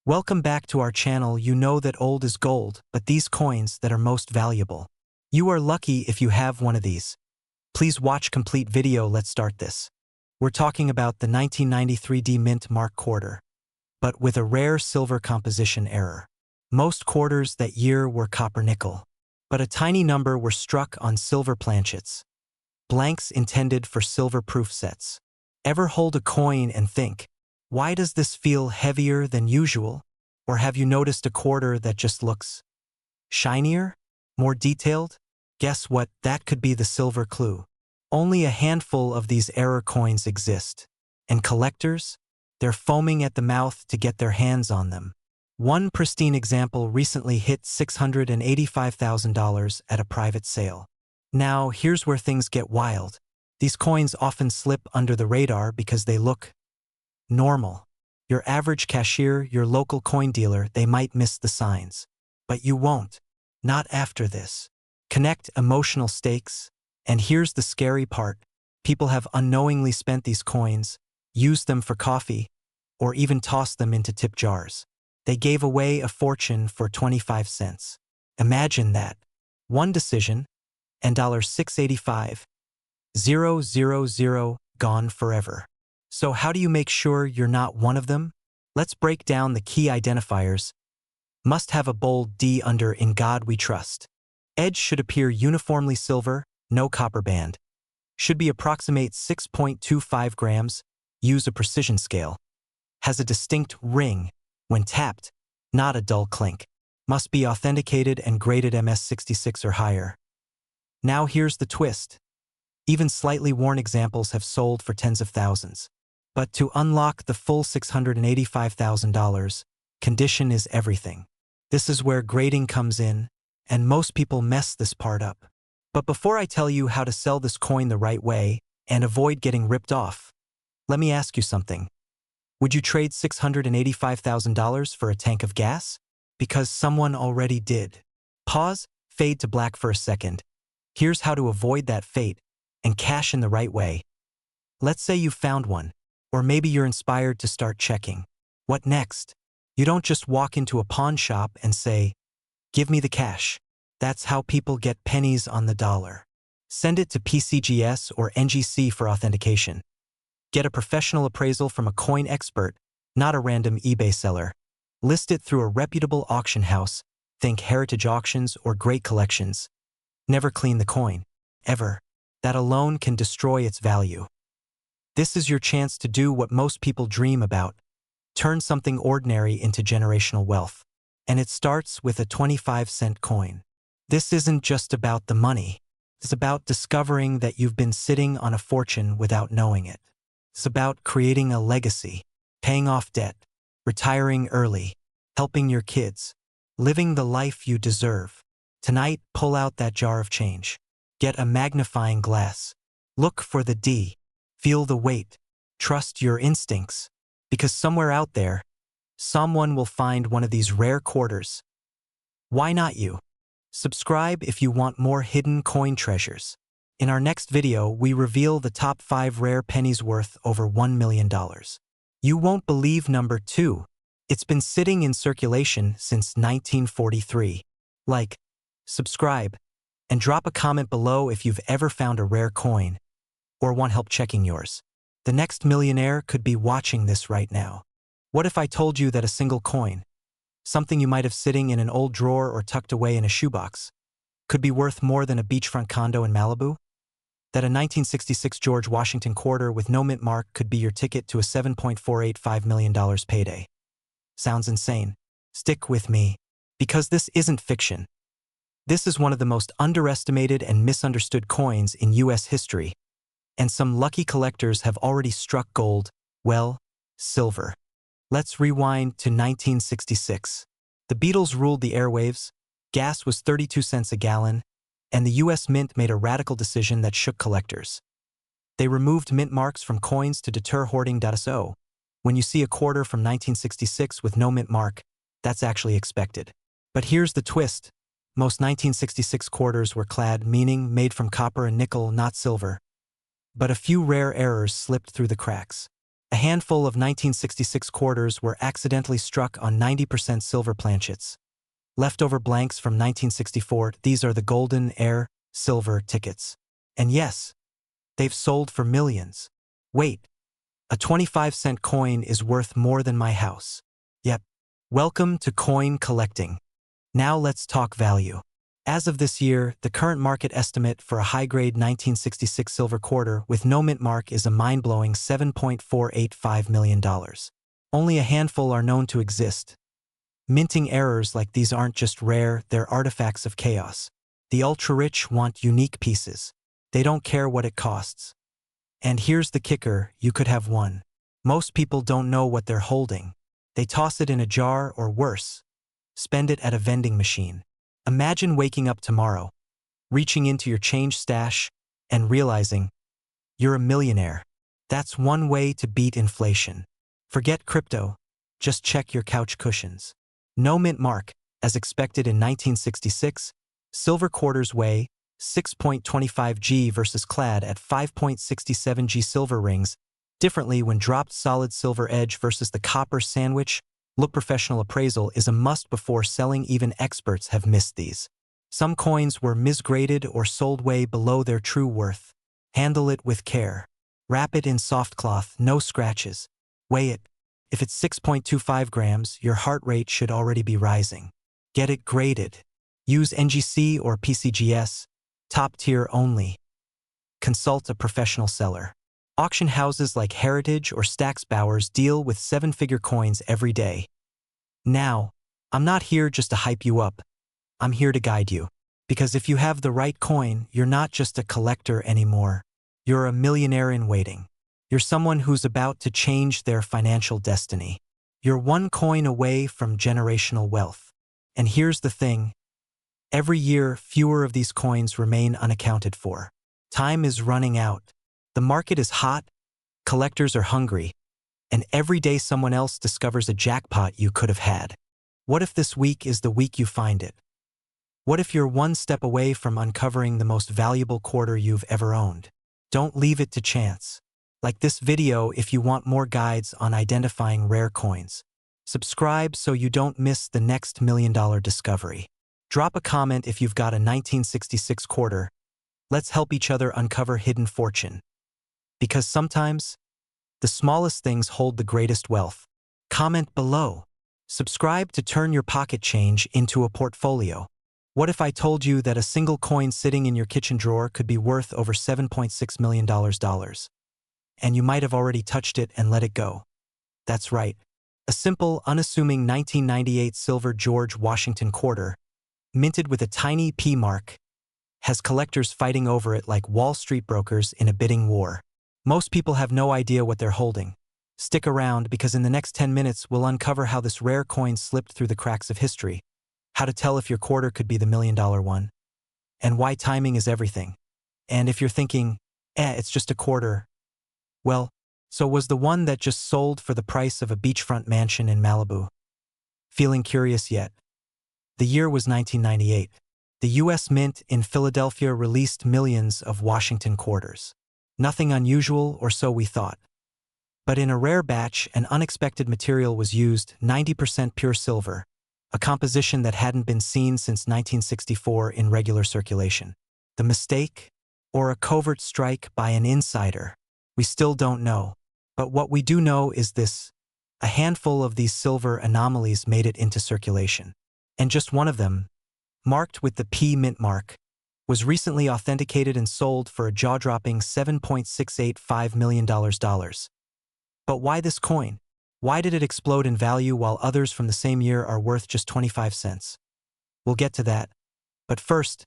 Welcome back to our channel. You know that old is gold, but these coins that are most valuable. You are lucky if you have one of these. Please watch complete video. Let's start this. We're talking about the 1993 D Mint Mark quarter, but with a rare silver composition error. Most quarters that year were copper nickel, but a tiny number were struck on silver planchets, blanks intended for silver-proof sets. Ever hold a coin and think, why does this feel heavier than usual? Or have you noticed a quarter that just looks shinier? More detailed? Guess what? That could be the silver clue. Only a handful of these error coins exist. And collectors? They're foaming at the mouth to get their hands on them. One pristine example recently hit $685,000 at a private sale. Now, here's where things get wild. These coins often slip under the radar because they look normal. Your average cashier, your local coin dealer, they might miss the signs. But you won't. Not after this. Connect emotional stakes. And here's the scary part. People have unknowingly spent these coins, used them for coffee, or even tossed them into tip jars. They gave away a fortune for 25 cents. Imagine that. One decision, and $685,000 gone forever. So how do you make sure you're not one of them? Let's break down the key identifiers. Must have a bold D under "In God We Trust." Edge should appear uniformly silver, no copper band. Should be approximate 6.25 grams. Use a precision scale. Has a distinct ring when tapped, not a dull clink. Must be authenticated and graded MS66 or higher. Now here's the twist. Even slightly worn examples have sold for tens of thousands. But to unlock the full $685,000, condition is everything. This is where grading comes in, and most people mess this part up. But before I tell you how to sell this coin the right way and avoid getting ripped off, let me ask you something. Would you trade $685,000 for a tank of gas? Because someone already did. Pause, fade to black for a second. Here's how to avoid that fate and cash in the right way. Let's say you found one, or maybe you're inspired to start checking. What next? You don't just walk into a pawn shop and say, "Give me the cash." That's how people get pennies on the dollar. Send it to PCGS or NGC for authentication. Get a professional appraisal from a coin expert, not a random eBay seller. List it through a reputable auction house, think Heritage Auctions or Great Collections. Never clean the coin, ever. That alone can destroy its value. This is your chance to do what most people dream about. Turn something ordinary into generational wealth. And it starts with a 25-cent coin. This isn't just about the money. It's about discovering that you've been sitting on a fortune without knowing it. It's about creating a legacy, paying off debt, retiring early, helping your kids, living the life you deserve. Tonight, pull out that jar of change. Get a magnifying glass. Look for the D. Feel the weight. Trust your instincts. Because somewhere out there, someone will find one of these rare quarters. Why not you? Subscribe if you want more hidden coin treasures. In our next video, we reveal the top 5 rare pennies worth over $1 million. You won't believe number 2. It's been sitting in circulation since 1943. Like, subscribe, and drop a comment below if you've ever found a rare coin or want help checking yours. The next millionaire could be watching this right now. What if I told you that a single coin, something you might have sitting in an old drawer or tucked away in a shoebox, could be worth more than a beachfront condo in Malibu? That a 1966 George Washington quarter with no mint mark could be your ticket to a $7.485 million payday? Sounds insane. Stick with me, because this isn't fiction. This is one of the most underestimated and misunderstood coins in U.S. history, and some lucky collectors have already struck gold, well, silver. Let's rewind to 1966. The Beatles ruled the airwaves, gas was 32 cents a gallon, and the U.S. Mint made a radical decision that shook collectors. They removed mint marks from coins to deter hoarding. So, when you see a quarter from 1966 with no mint mark, that's actually expected. But here's the twist. Most 1966 quarters were clad, meaning made from copper and nickel, not silver. But a few rare errors slipped through the cracks. A handful of 1966 quarters were accidentally struck on 90% silver planchets. Leftover blanks from 1964, these are the golden air silver tickets. And yes, they've sold for millions. Wait, a 25-cent coin is worth more than my house. Yep. Welcome to coin collecting. Now let's talk value. As of this year, the current market estimate for a high-grade 1966 silver quarter with no mint mark is a mind-blowing $7.485 million. Only a handful are known to exist. Minting errors like these aren't just rare, they're artifacts of chaos. The ultra-rich want unique pieces. They don't care what it costs. And here's the kicker, you could have one. Most people don't know what they're holding. They toss it in a jar or worse, spend it at a vending machine. Imagine waking up tomorrow, reaching into your change stash, and realizing you're a millionaire. That's one way to beat inflation. Forget crypto, just check your couch cushions. No mint mark, as expected in 1966, silver quarters weigh 6.25 g versus clad at 5.67 g silver rings, differently when dropped solid silver edge versus the copper sandwich. Look professional appraisal is a must before selling, even experts have missed these. Some coins were misgraded or sold way below their true worth. Handle it with care. Wrap it in soft cloth, no scratches. Weigh it. If it's 6.25 grams, your heart rate should already be rising. Get it graded. Use NGC or PCGS, top tier only. Consult a professional seller. Auction houses like Heritage or Stack's Bowers deal with seven-figure coins every day. Now, I'm not here just to hype you up. I'm here to guide you. Because if you have the right coin, you're not just a collector anymore. You're a millionaire in waiting. You're someone who's about to change their financial destiny. You're one coin away from generational wealth. And here's the thing. Every year, fewer of these coins remain unaccounted for. Time is running out. The market is hot, collectors are hungry, and every day someone else discovers a jackpot you could have had. What if this week is the week you find it? What if you're one step away from uncovering the most valuable quarter you've ever owned? Don't leave it to chance. Like this video if you want more guides on identifying rare coins. Subscribe so you don't miss the next $1 million discovery. Drop a comment if you've got a 1966 quarter. Let's help each other uncover hidden fortune. Because sometimes, the smallest things hold the greatest wealth. Comment below. Subscribe to turn your pocket change into a portfolio. What if I told you that a single coin sitting in your kitchen drawer could be worth over $7.6 million? And you might have already touched it and let it go. That's right. A simple, unassuming 1998 silver George Washington quarter, minted with a tiny P mark, has collectors fighting over it like Wall Street brokers in a bidding war. Most people have no idea what they're holding. Stick around because in the next 10 minutes we'll uncover how this rare coin slipped through the cracks of history, how to tell if your quarter could be the $1 million one, and why timing is everything. And if you're thinking, it's just a quarter, well, so was the one that just sold for the price of a beachfront mansion in Malibu. Feeling curious yet? The year was 1998. The U.S. Mint in Philadelphia released millions of Washington quarters. Nothing unusual, or so we thought. But in a rare batch, an unexpected material was used, 90% pure silver, a composition that hadn't been seen since 1964 in regular circulation. The mistake? Or a covert strike by an insider? We still don't know. But what we do know is this: a handful of these silver anomalies made it into circulation. And just one of them, marked with the P mint mark, was recently authenticated and sold for a jaw-dropping $7.685 million. But why this coin? Why did it explode in value while others from the same year are worth just 25 cents? We'll get to that. But first,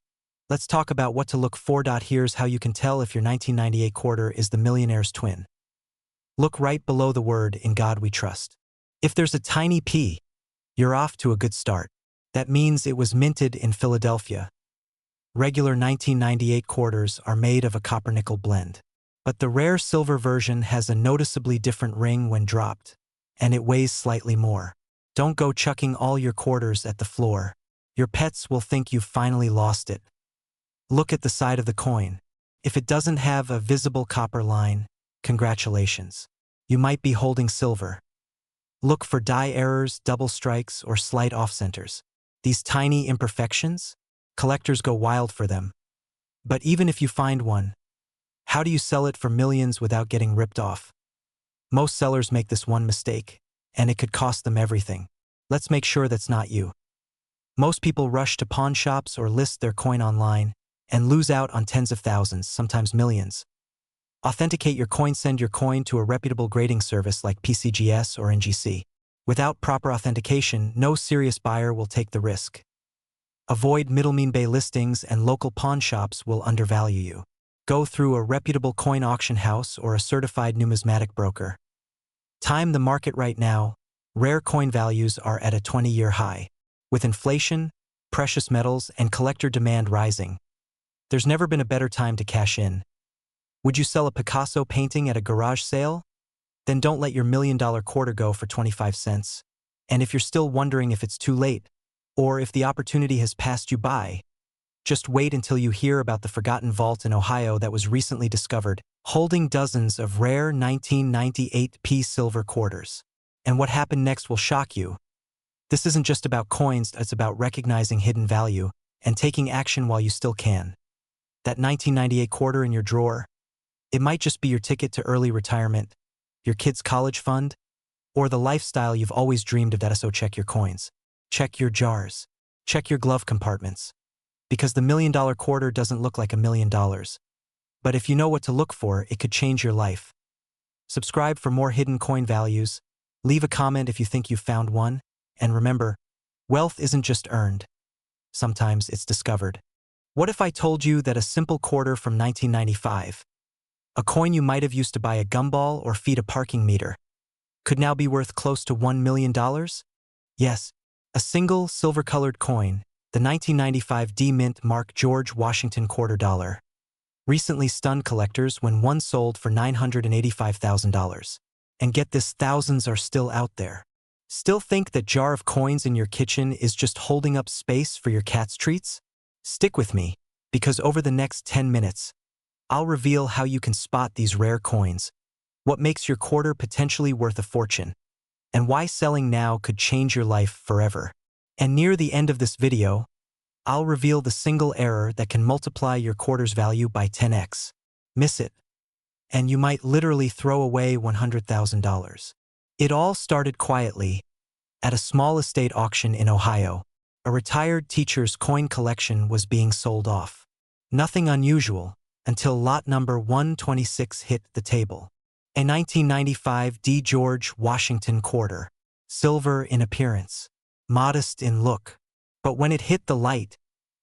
let's talk about what to look for. Here's how you can tell if your 1998 quarter is the millionaire's twin. Look right below the word "In God We Trust." If there's a tiny P, you're off to a good start. That means it was minted in Philadelphia. Regular 1998 quarters are made of a copper-nickel blend. But the rare silver version has a noticeably different ring when dropped, and it weighs slightly more. Don't go chucking all your quarters at the floor. Your pets will think you've finally lost it. Look at the side of the coin. If it doesn't have a visible copper line, congratulations. you might be holding silver. Look for die errors, double strikes, or slight off-centers. These tiny imperfections? Collectors go wild for them. But even if you find one, how do you sell it for millions without getting ripped off? Most sellers make this one mistake, and it could cost them everything. Let's make sure that's not you. Most people rush to pawn shops or list their coin online and lose out on tens of thousands, sometimes millions. Authenticate your coin. Send your coin to a reputable grading service like PCGS or NGC. Without proper authentication, no serious buyer will take the risk. Avoid middleman bay listings, and local pawn shops will undervalue you. Go through a reputable coin auction house or a certified numismatic broker. Time the market right now. Rare coin values are at a 20-year high. With inflation, precious metals, and collector demand rising, there's never been a better time to cash in. Would you sell a Picasso painting at a garage sale? Then don't let your $1 million quarter go for 25 cents. And if you're still wondering if it's too late, or if the opportunity has passed you by, just wait until you hear about the forgotten vault in Ohio that was recently discovered, holding dozens of rare 1998 silver quarters. And what happened next will shock you. This isn't just about coins, it's about recognizing hidden value and taking action while you still can. That 1998 quarter in your drawer, it might just be your ticket to early retirement, your kid's college fund, or the lifestyle you've always dreamed of. So check your coins. Check your jars. Check your glove compartments. Because the $1 million quarter doesn't look like $1 million. But if you know what to look for, it could change your life. Subscribe for more hidden coin values. Leave a comment if you think you've found one. And remember, wealth isn't just earned. Sometimes it's discovered. What if I told you that a simple quarter from 1995, a coin you might have used to buy a gumball or feed a parking meter, could now be worth close to $1 million? Yes, a single silver-colored coin, the 1995 D Mint Mark George Washington quarter dollar, recently stunned collectors when one sold for $985,000. And get this, thousands are still out there. Still think that jar of coins in your kitchen is just holding up space for your cat's treats? Stick with me, because over the next 10 minutes, I'll reveal how you can spot these rare coins, what makes your quarter potentially worth a fortune, and why selling now could change your life forever. And near the end of this video, I'll reveal the single error that can multiply your quarter's value by 10x. Miss it, and you might literally throw away $100,000. It all started quietly. At a small estate auction in Ohio, a retired teacher's coin collection was being sold off. Nothing unusual until lot number 126 hit the table. A 1995 D. George Washington quarter, silver in appearance, modest in look. But when it hit the light,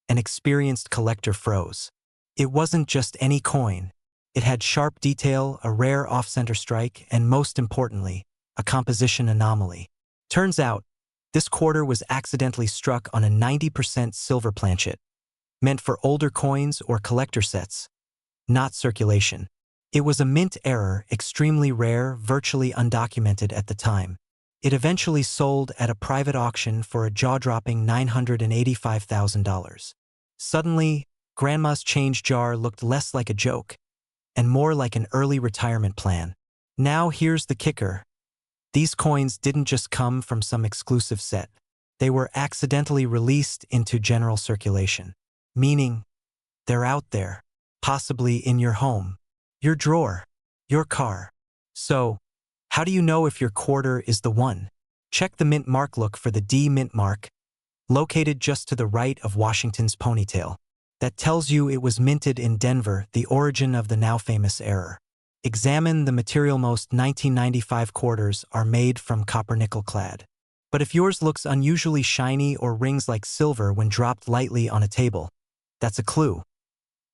an experienced collector froze. It wasn't just any coin. It had sharp detail, a rare off-center strike, and most importantly, a composition anomaly. Turns out, this quarter was accidentally struck on a 90% silver planchet, meant for older coins or collector sets, not circulation. It was a mint error, extremely rare, virtually undocumented at the time. It eventually sold at a private auction for a jaw-dropping $985,000. Suddenly, Grandma's change jar looked less like a joke and more like an early retirement plan. Now here's the kicker. These coins didn't just come from some exclusive set. They were accidentally released into general circulation, meaning they're out there, possibly in your home, your drawer, your car. So, how do you know if your quarter is the one? Check the mint mark. Look for the D mint mark, located just to the right of Washington's ponytail. That tells you it was minted in Denver, the origin of the now famous error. Examine the material. Most 1995 quarters are made from copper nickel clad. But if yours looks unusually shiny or rings like silver when dropped lightly on a table, that's a clue.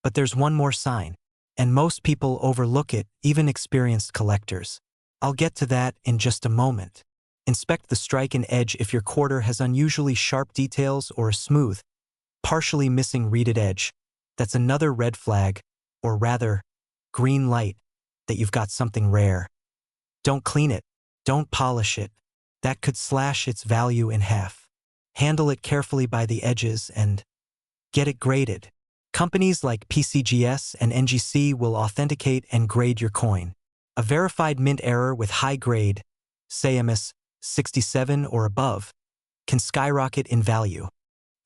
But there's one more sign, and most people overlook it, even experienced collectors. I'll get to that in just a moment. Inspect the strike and edge. If your quarter has unusually sharp details or a smooth, partially missing reeded edge, that's another red flag, or rather, green light, that you've got something rare. Don't clean it. Don't polish it. That could slash its value in half. Handle it carefully by the edges and get it graded. Companies like PCGS and NGC will authenticate and grade your coin. A verified mint error with high grade, say MS 67 or above, can skyrocket in value.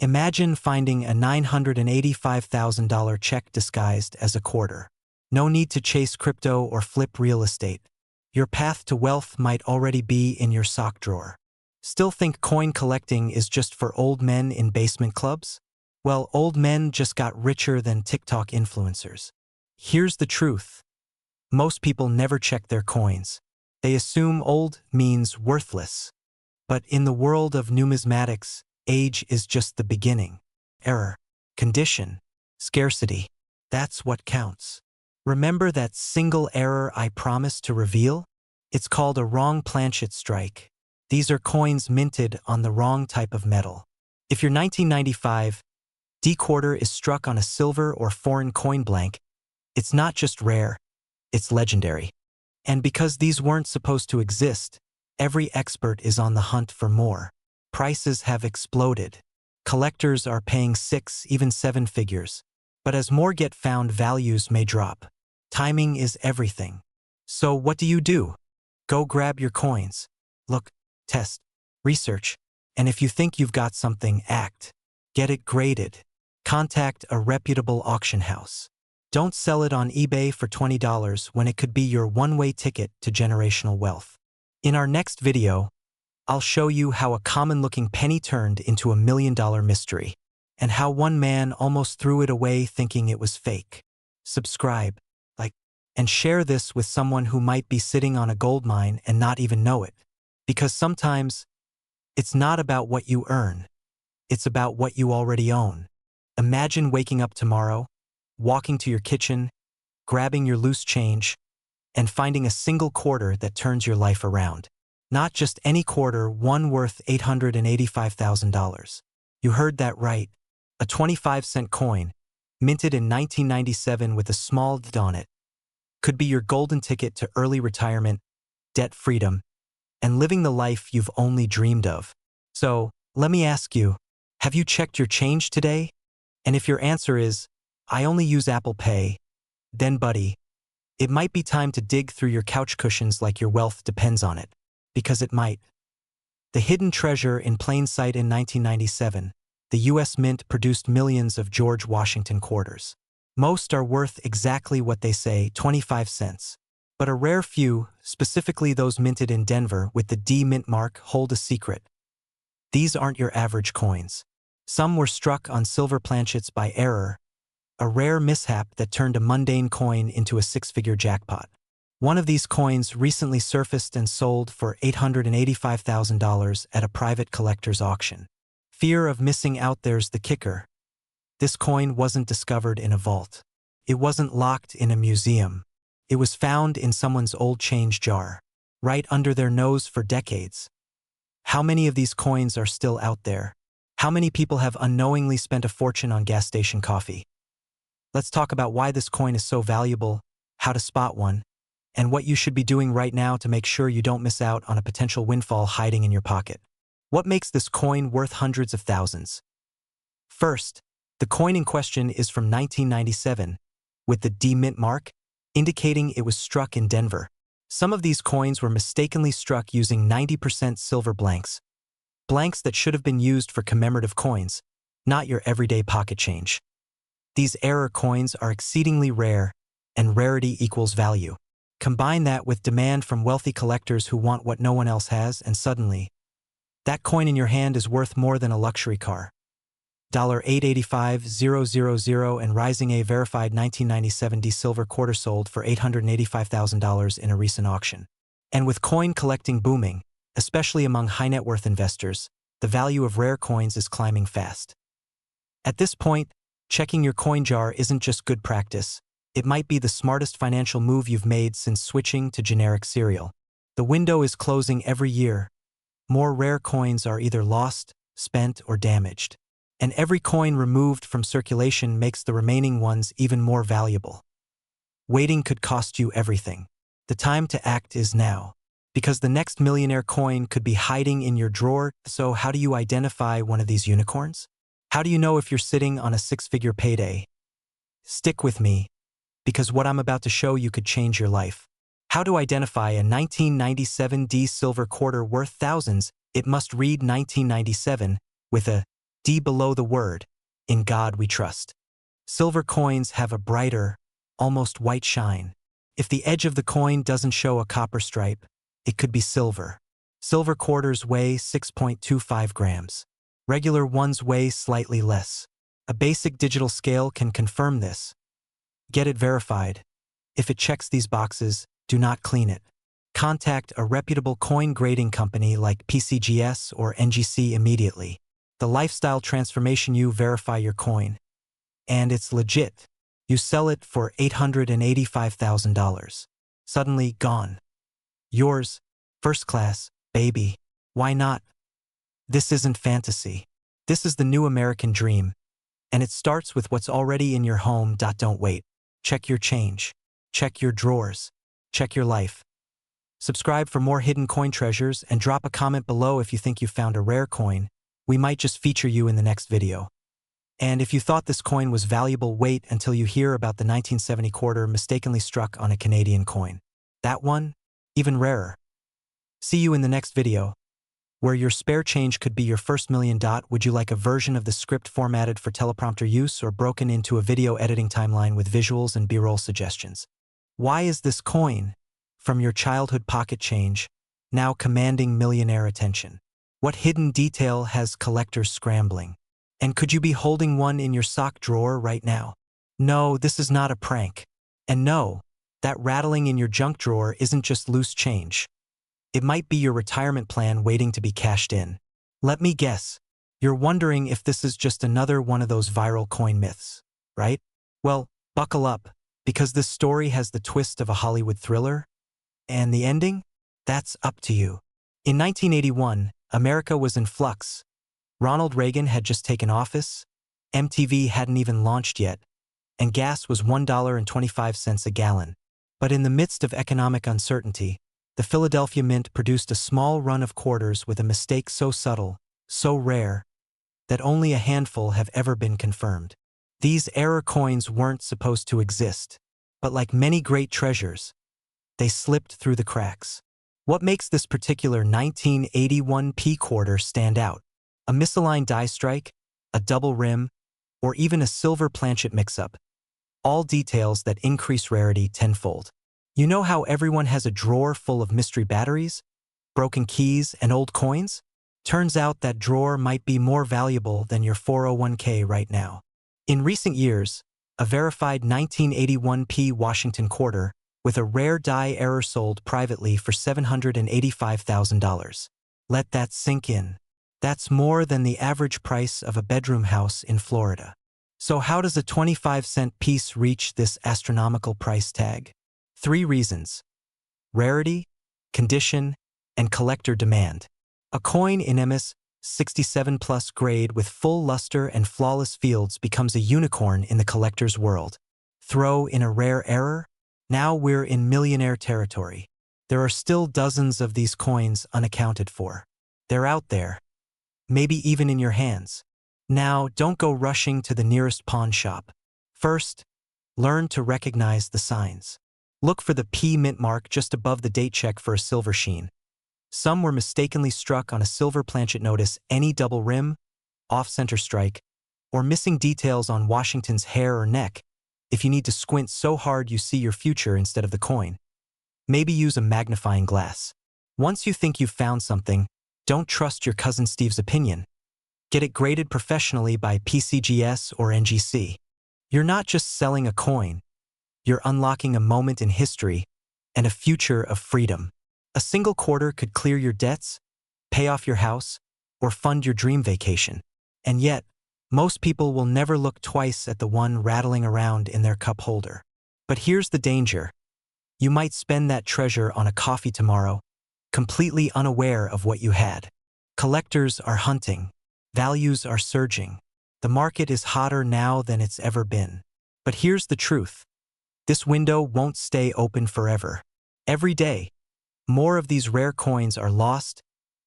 Imagine finding a $985,000 check disguised as a quarter. No need to chase crypto or flip real estate. Your path to wealth might already be in your sock drawer. Still think coin collecting is just for old men in basement clubs? Well, old men just got richer than TikTok influencers. Here's the truth. Most people never check their coins. They assume old means worthless. But in the world of numismatics, age is just the beginning. Error, condition, scarcity. That's what counts. Remember that single error I promised to reveal? It's called a wrong planchet strike. These are coins minted on the wrong type of metal. If your 1995 D quarter is struck on a silver or foreign coin blank, it's not just rare, it's legendary. And because these weren't supposed to exist, every expert is on the hunt for more. Prices have exploded. Collectors are paying 6, even 7 figures. But as more get found, values may drop. Timing is everything. So what do? Go grab your coins. Look, test, research, and if you think you've got something, act. Get it graded. Contact a reputable auction house. Don't sell it on eBay for $20 when it could be your one-way ticket to generational wealth. In our next video, I'll show you how a common-looking penny turned into $1 million mystery, and how one man almost threw it away thinking it was fake. Subscribe, like, and share this with someone who might be sitting on a gold mine and not even know it. Because sometimes, it's not about what you earn. It's about what you already own. Imagine waking up tomorrow, walking to your kitchen, grabbing your loose change, and finding a single quarter that turns your life around. Not just any quarter, one worth $885,000. You heard that right. A 25-cent coin, minted in 1997 with a small D on it, could be your golden ticket to early retirement, debt freedom, and living the life you've only dreamed of. So, let me ask you, have you checked your change today? And if your answer is, I only use Apple Pay, then buddy, it might be time to dig through your couch cushions like your wealth depends on it. Because it might. The hidden treasure in plain sight. In 1997, the U.S. Mint produced millions of George Washington quarters. Most are worth exactly what they say, 25 cents. But a rare few, specifically those minted in Denver with the D Mint mark, hold a secret. These aren't your average coins. Some were struck on silver planchets by error, a rare mishap that turned a mundane coin into a 6-figure jackpot. One of these coins recently surfaced and sold for $885,000 at a private collector's auction. Fear of missing out. There's the kicker. This coin wasn't discovered in a vault. It wasn't locked in a museum. It was found in someone's old change jar, right under their nose for decades. How many of these coins are still out there? How many people have unknowingly spent a fortune on gas station coffee? Let's talk about why this coin is so valuable, how to spot one, and what you should be doing right now to make sure you don't miss out on a potential windfall hiding in your pocket. What makes this coin worth hundreds of thousands? First, the coin in question is from 1997, with the D Mint mark, indicating it was struck in Denver. Some of these coins were mistakenly struck using 90% silver blanks. Blanks that should have been used for commemorative coins, not your everyday pocket change. These error coins are exceedingly rare, and rarity equals value. Combine that with demand from wealthy collectors who want what no one else has, and suddenly, that coin in your hand is worth more than a luxury car. $885,000 and rising. A verified 1997 D silver quarter sold for $885,000 in a recent auction. And with coin collecting booming, especially among high net worth investors, the value of rare coins is climbing fast. At this point, checking your coin jar isn't just good practice. It might be the smartest financial move you've made since switching to generic cereal. The window is closing every year. More rare coins are either lost, spent, or damaged. And every coin removed from circulation makes the remaining ones even more valuable. Waiting could cost you everything. The time to act is now. Because the next millionaire coin could be hiding in your drawer. So how do you identify one of these unicorns? How do you know if you're sitting on a 6-figure payday? Stick with me, because what I'm about to show you could change your life. How to identify a 1997 D silver quarter worth thousands? It must read 1997 with a D below the word, "In God We Trust." Silver coins have a brighter, almost white shine. If the edge of the coin doesn't show a copper stripe, it could be silver. Silver quarters weigh 6.25 grams. Regular ones weigh slightly less. A basic digital scale can confirm this. Get it verified. If it checks these boxes, do not clean it. Contact a reputable coin grading company like PCGS or NGC immediately. The lifestyle transformation: you verify your coin, and it's legit. You sell it for $885,000. Suddenly gone. Yours, first class, baby. Why not? This isn't fantasy. This is the new American dream. And it starts with what's already in your home. Don't wait. Check your change. Check your drawers. Check your life. Subscribe for more hidden coin treasures and drop a comment below if you think you found a rare coin. We might just feature you in the next video. And if you thought this coin was valuable, wait until you hear about the 1970 quarter mistakenly struck on a Canadian coin. That one, even rarer. See you in the next video, where your spare change could be your first million. Would you like a version of the script formatted for teleprompter use or broken into a video editing timeline with visuals and B-roll suggestions? Why is this coin, from your childhood pocket change, now commanding millionaire attention? What hidden detail has collectors scrambling? And could you be holding one in your sock drawer right now? No, this is not a prank. And no, that rattling in your junk drawer isn't just loose change. It might be your retirement plan waiting to be cashed in. Let me guess. You're wondering if this is just another one of those viral coin myths, right? Well, buckle up, because this story has the twist of a Hollywood thriller. And the ending? That's up to you. In 1981, America was in flux. Ronald Reagan had just taken office, MTV hadn't even launched yet, and gas was $1.25 a gallon. But in the midst of economic uncertainty, the Philadelphia Mint produced a small run of quarters with a mistake so subtle, so rare, that only a handful have ever been confirmed. These error coins weren't supposed to exist, but like many great treasures, they slipped through the cracks. What makes this particular 1981 P quarter stand out? A misaligned die strike, a double rim, or even a silver planchet mix-up. All details that increase rarity tenfold. You know how everyone has a drawer full of mystery batteries, broken keys, and old coins? Turns out that drawer might be more valuable than your 401k right now. In recent years, a verified 1981 P Washington quarter with a rare die error sold privately for $785,000. Let that sink in. That's more than the average price of a bedroom house in Florida. So how does a 25-cent piece reach this astronomical price tag? 3 reasons: rarity, condition, and collector demand. A coin in MS 67 plus grade with full luster and flawless fields becomes a unicorn in the collector's world. Throw in a rare error? Now we're in millionaire territory. There are still dozens of these coins unaccounted for. They're out there, maybe even in your hands. Now, don't go rushing to the nearest pawn shop. First, learn to recognize the signs. Look for the P mint mark just above the date check for a silver sheen. Some were mistakenly struck on a silver planchet. Notice any double rim, off-center strike, or missing details on Washington's hair or neck. If you need to squint so hard you see your future instead of the coin. Maybe use a magnifying glass. Once you think you've found something, don't trust your cousin Steve's opinion. Get it graded professionally by PCGS or NGC. You're not just selling a coin. You're unlocking a moment in history and a future of freedom. A single quarter could clear your debts, pay off your house, or fund your dream vacation. And yet, most people will never look twice at the one rattling around in their cup holder. But here's the danger. You might spend that treasure on a coffee tomorrow, completely unaware of what you had. Collectors are hunting. Values are surging. The market is hotter now than it's ever been. But here's the truth. This window won't stay open forever. Every day, more of these rare coins are lost,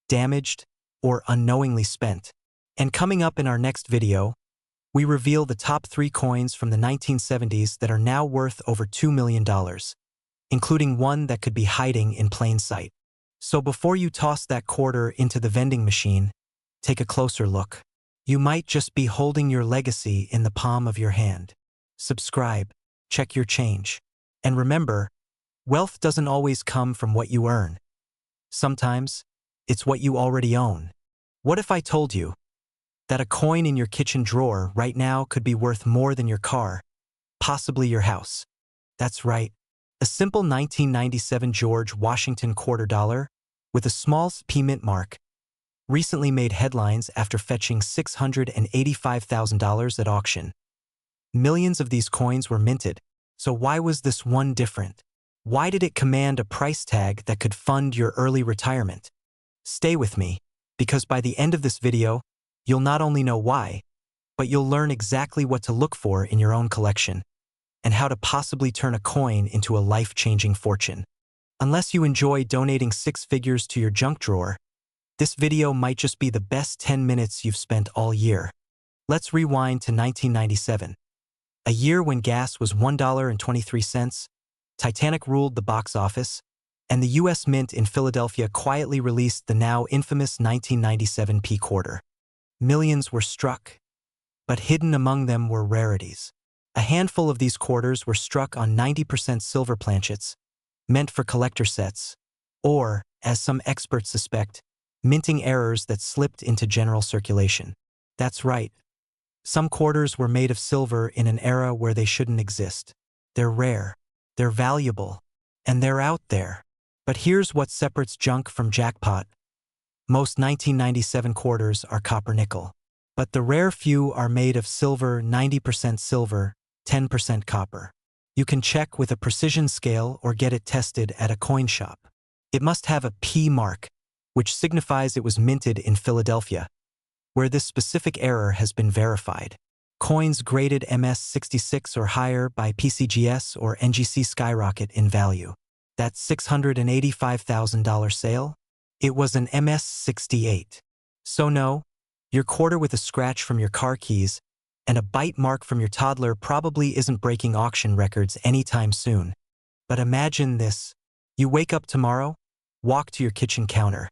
damaged, or unknowingly spent. And coming up in our next video, we reveal the top 3 coins from the 1970s that are now worth over $2 million. including one that could be hiding in plain sight. So before you toss that quarter into the vending machine, take a closer look. You might just be holding your legacy in the palm of your hand. Subscribe, check your change. And remember, wealth doesn't always come from what you earn. Sometimes, it's what you already own. What if I told you that a coin in your kitchen drawer right now could be worth more than your car, possibly your house? That's right. A simple 1997 George Washington quarter dollar with a small P mint mark recently made headlines after fetching $685,000 at auction. Millions of these coins were minted, so why was this one different? Why did it command a price tag that could fund your early retirement? Stay with me, because by the end of this video, you'll not only know why, but you'll learn exactly what to look for in your own collection and how to possibly turn a coin into a life-changing fortune. Unless you enjoy donating six figures to your junk drawer, this video might just be the best 10 minutes you've spent all year. Let's rewind to 1997. A year when gas was $1.23, Titanic ruled the box office, and the U.S. Mint in Philadelphia quietly released the now infamous 1997 P quarter. Millions were struck, but hidden among them were rarities. A handful of these quarters were struck on 90% silver planchets, meant for collector sets, or, as some experts suspect, minting errors that slipped into general circulation. That's right. Some quarters were made of silver in an era where they shouldn't exist. They're rare, they're valuable, and they're out there. But here's what separates junk from jackpot. Most 1997 quarters are copper-nickel, but the rare few are made of silver, 90% silver, 10% copper. You can check with a precision scale or get it tested at a coin shop. It must have a P mark, which signifies it was minted in Philadelphia, where this specific error has been verified. Coins graded MS66 or higher by PCGS or NGC skyrocket in value. That $685,000 sale? It was an MS68. So no, your quarter with a scratch from your car keys and a bite mark from your toddler probably isn't breaking auction records anytime soon. But imagine this. You wake up tomorrow, walk to your kitchen counter,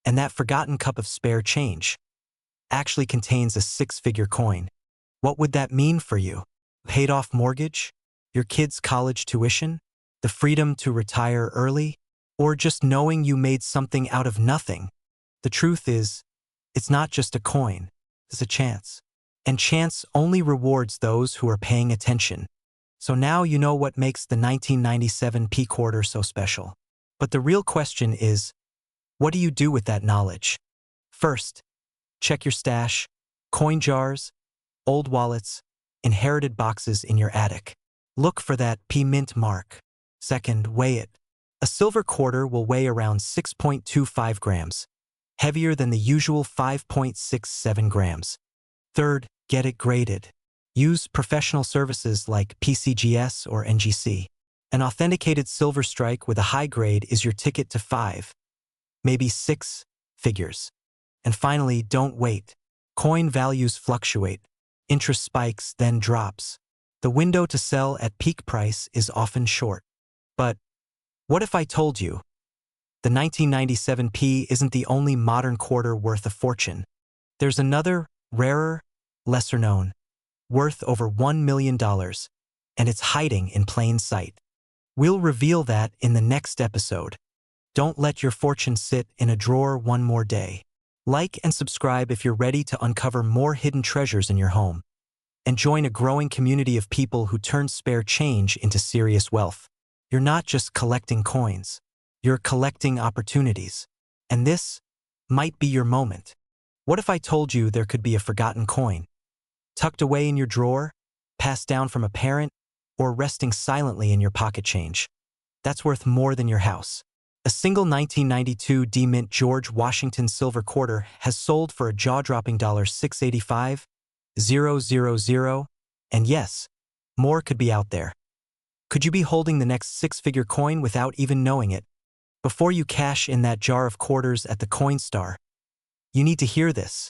and that forgotten cup of spare change actually contains a six-figure coin. What would that mean for you? Paid-off mortgage? Your kids' college tuition? The freedom to retire early? Or just knowing you made something out of nothing? The truth is, it's not just a coin, it's a chance. And chance only rewards those who are paying attention. So now you know what makes the 1997 P quarter so special. But the real question is, what do you do with that knowledge? First, check your stash, coin jars, old wallets, inherited boxes in your attic. Look for that P mint mark. Second, weigh it. A silver quarter will weigh around 6.25 grams, heavier than the usual 5.67 grams. Third, get it graded. Use professional services like PCGS or NGC. An authenticated silver strike with a high grade is your ticket to 5, maybe 6 figures. And finally, don't wait. Coin values fluctuate. Interest spikes, then drops. The window to sell at peak price is often short. But what if I told you the 1997 P isn't the only modern quarter worth a fortune? There's another, rarer, lesser known, worth over $1 million, and it's hiding in plain sight. We'll reveal that in the next episode. Don't let your fortune sit in a drawer one more day. Like and subscribe if you're ready to uncover more hidden treasures in your home. And join a growing community of people who turn spare change into serious wealth. You're not just collecting coins. You're collecting opportunities. And this might be your moment. What if I told you there could be a forgotten coin, tucked away in your drawer, passed down from a parent, or resting silently in your pocket change? That's worth more than your house. A single 1992 D-Mint George Washington silver quarter has sold for a jaw-dropping $685,000, and yes, more could be out there. Could you be holding the next six-figure coin without even knowing it? Before you cash in that jar of quarters at the Coinstar, you need to hear this.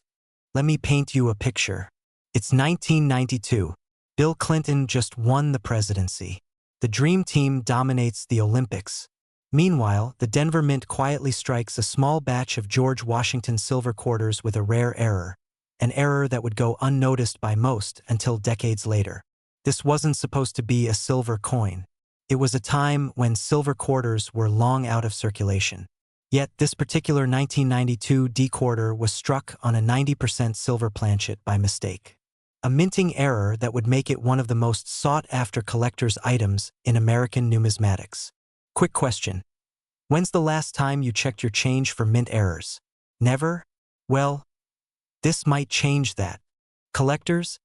Let me paint you a picture. It's 1992. Bill Clinton just won the presidency. The Dream Team dominates the Olympics. Meanwhile, the Denver Mint quietly strikes a small batch of George Washington silver quarters with a rare error, an error that would go unnoticed by most until decades later. This wasn't supposed to be a silver coin. It was a time when silver quarters were long out of circulation. Yet this particular 1992 D quarter was struck on a 90% silver planchet by mistake. A minting error that would make it one of the most sought-after collector's items in American numismatics. Quick question. When's the last time you checked your change for mint errors? Never? Well, this might change that. Collectors,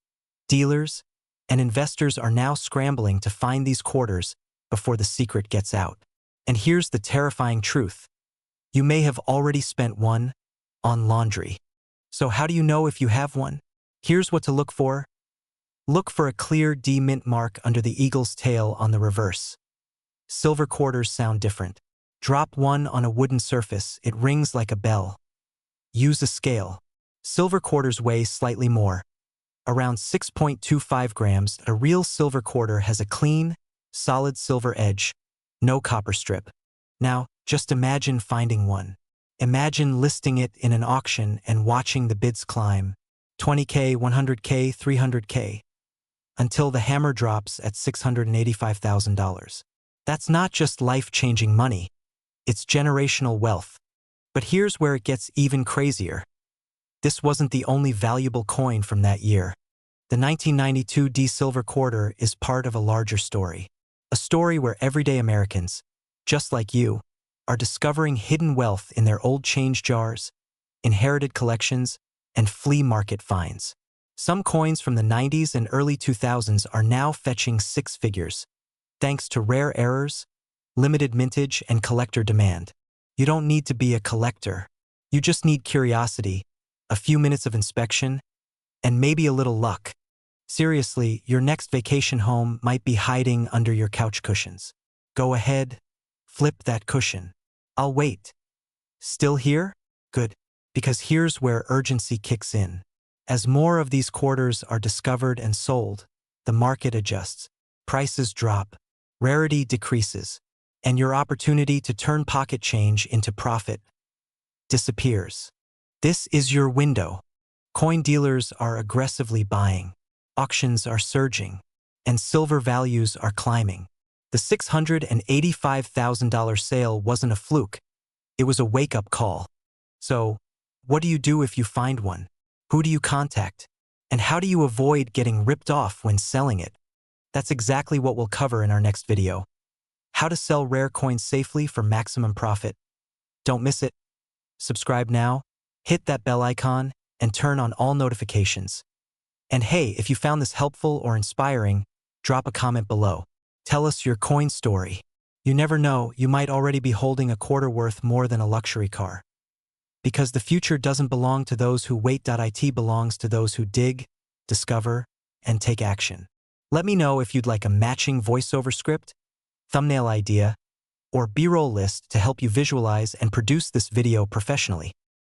dealers, and investors are now scrambling to find these quarters before the secret gets out. And here's the terrifying truth. You may have already spent one on laundry. So how do you know if you have one? Here's what to look for. Look for a clear D mint mark under the eagle's tail on the reverse. Silver quarters sound different. Drop one on a wooden surface, it rings like a bell. Use a scale. Silver quarters weigh slightly more. Around 6.25 grams, a real silver quarter has a clean, solid silver edge, no copper strip. Now, just imagine finding one. Imagine listing it in an auction and watching the bids climb. 20K, 100K, 300K. Until the hammer drops at $685,000. That's not just life-changing money. It's generational wealth. But here's where it gets even crazier. This wasn't the only valuable coin from that year. The 1992 D silver quarter is part of a larger story. A story where everyday Americans, just like you, are discovering hidden wealth in their old change jars, inherited collections, and flea market finds. Some coins from the 90s and early 2000s are now fetching six figures, thanks to rare errors, limited mintage, and collector demand. You don't need to be a collector. You just need curiosity, a few minutes of inspection, and maybe a little luck. Seriously, your next vacation home might be hiding under your couch cushions. Go ahead, flip that cushion. I'll wait. Still here? Good, because here's where urgency kicks in. As more of these quarters are discovered and sold, the market adjusts, prices drop, rarity decreases, and your opportunity to turn pocket change into profit disappears. This is your window. Coin dealers are aggressively buying, auctions are surging, and silver values are climbing. The $685,000 sale wasn't a fluke. It was a wake-up call. So, what do you do if you find one? Who do you contact? And how do you avoid getting ripped off when selling it? That's exactly what we'll cover in our next video. How to sell rare coins safely for maximum profit. Don't miss it. Subscribe now, hit that bell icon, and turn on all notifications. And hey, if you found this helpful or inspiring, drop a comment below. Tell us your coin story. You never know, you might already be holding a quarter worth more than a luxury car. Because the future doesn't belong to those who wait. It belongs to those who dig, discover, and take action. Let me know if you'd like a matching voiceover script, thumbnail idea, or B-roll list to help you visualize and produce this video professionally.